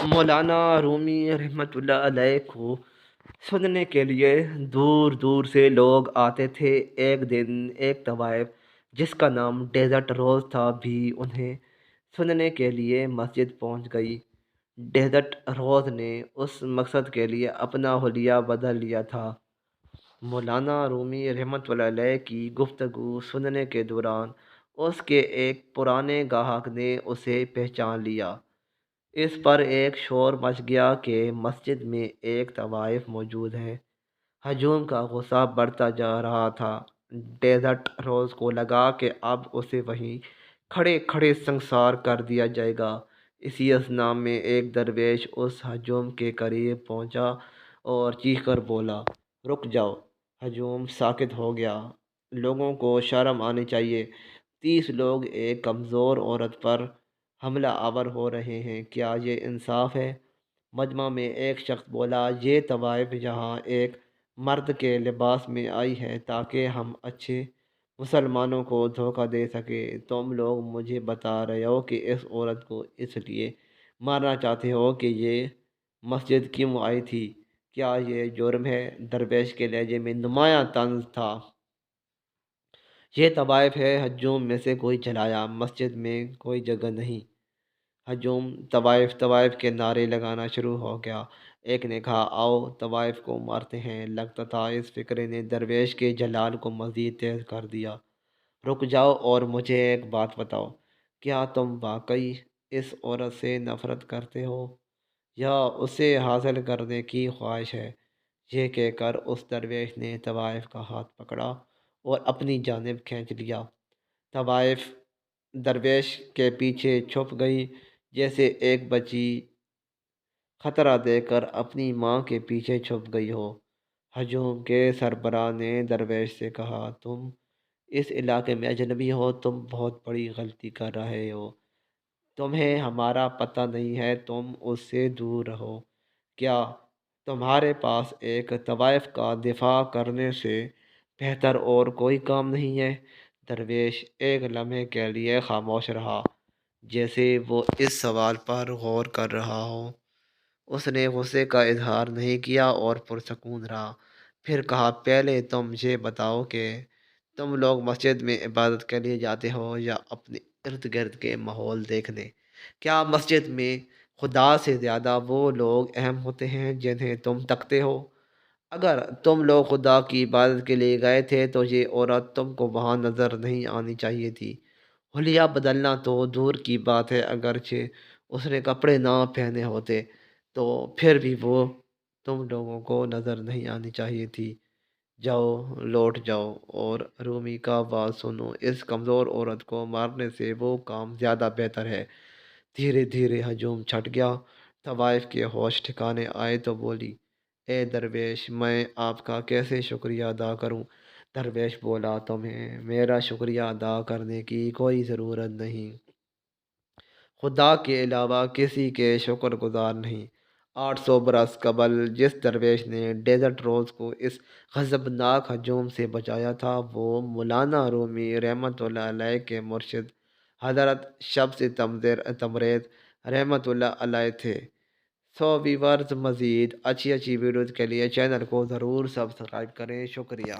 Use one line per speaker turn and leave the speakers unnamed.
مولانا رومی رحمۃ اللہ علیہ کو سننے کے لیے دور دور سے لوگ آتے تھے۔ ایک دن ایک طوائف جس کا نام ڈیزرٹ روز تھا بھی انہیں سننے کے لیے مسجد پہنچ گئی۔ ڈیزرٹ روز نے اس مقصد کے لیے اپنا حلیہ بدل لیا تھا۔ مولانا رومی رحمۃ اللہ علیہ کی گفتگو سننے کے دوران اس کے ایک پرانے گاہک نے اسے پہچان لیا۔ اس پر ایک شور مچ گیا کہ مسجد میں ایک طوائف موجود ہے۔ ہجوم کا غصہ بڑھتا جا رہا تھا۔ ڈیزرٹ روز کو لگا کہ اب اسے وہیں کھڑے کھڑے سنسار کر دیا جائے گا۔ اسی اثنا میں ایک درویش اس ہجوم کے قریب پہنچا اور چیخ کر بولا، رک جاؤ۔ ہجوم ساکت ہو گیا۔ لوگوں کو شرم آنی چاہیے۔ 30 لوگ ایک کمزور عورت پر حملہ آور ہو رہے ہیں، کیا یہ انصاف ہے؟ مجمع میں ایک شخص بولا، یہ طوائف یہاں ایک مرد کے لباس میں آئی ہے تاکہ ہم اچھے مسلمانوں کو دھوکہ دے سکے۔ تم لوگ مجھے بتا رہے ہو کہ اس عورت کو اس لیے مارنا چاہتے ہو کہ یہ مسجد کیوں آئی تھی؟ کیا یہ جرم ہے؟ درویش کے لہجے میں نمایاں طنز تھا۔ یہ طوائف ہے، ہجوم میں سے کوئی چلایا، مسجد میں کوئی جگہ نہیں۔ ہجوم طوائف کے نعرے لگانا شروع ہو گیا۔ ایک نے کہا، آؤ طوائف کو مارتے ہیں۔ لگتا تھا اس فکرے نے درویش کے جلال کو مزید تیز کر دیا۔ رک جاؤ اور مجھے ایک بات بتاؤ، کیا تم واقعی اس عورت سے نفرت کرتے ہو یا اسے حاصل کرنے کی خواہش ہے؟ یہ کہہ کر اس درویش نے طوائف کا ہاتھ پکڑا اور اپنی جانب کھینچ لیا۔ طوائف درویش کے پیچھے چھپ گئی جیسے ایک بچی خطرہ دیکھ کر اپنی ماں کے پیچھے چھپ گئی ہو۔ ہجوم کے سربراہ نے درویش سے کہا، تم اس علاقے میں اجنبی ہو، تم بہت بڑی غلطی کر رہے ہو۔ تمہیں ہمارا پتہ نہیں ہے، تم اس سے دور رہو۔ کیا تمہارے پاس ایک طوائف کا دفاع کرنے سے بہتر اور کوئی کام نہیں ہے؟ درویش ایک لمحے کے لیے خاموش رہا، جیسے وہ اس سوال پر غور کر رہا ہو۔ اس نے غصے کا اظہار نہیں کیا اور پرسکون رہا۔ پھر کہا، پہلے تم یہ بتاؤ کہ تم لوگ مسجد میں عبادت کے لیے جاتے ہو یا اپنے ارد گرد کے ماحول دیکھنے؟ کیا مسجد میں خدا سے زیادہ وہ لوگ اہم ہوتے ہیں جنہیں تم تکتے ہو؟ اگر تم لوگ خدا کی عبادت کے لیے گئے تھے تو یہ عورت تم کو وہاں نظر نہیں آنی چاہیے تھی۔ حلیہ بدلنا تو دور کی بات ہے، اگرچہ اس نے کپڑے نہ پہنے ہوتے تو پھر بھی وہ تم لوگوں کو نظر نہیں آنی چاہیے تھی۔ جاؤ، لوٹ جاؤ اور رومی کا آواز سنو۔ اس کمزور عورت کو مارنے سے وہ کام زیادہ بہتر ہے۔ دھیرے دھیرے ہجوم چھٹ گیا۔ طوائف کے ہوش ٹھکانے آئے تو بولی، اے درویش، میں آپ کا کیسے شکریہ ادا کروں؟ درویش بولا، تمہیں میرا شکریہ ادا کرنے کی کوئی ضرورت نہیں۔ خدا کے علاوہ کسی کے شکر گزار نہیں۔ 800 برس قبل جس درویش نے ڈیزرٹ روز کو اس غضبناک ہجوم سے بچایا تھا، وہ مولانا رومی رحمۃ اللہ علیہ کے مرشد حضرت شمس تبریز رحمۃ اللہ علیہ تھے۔ ویورز، مزید اچھی ویڈیوز کے لیے چینل کو ضرور سبسکرائب کریں۔ شکریہ۔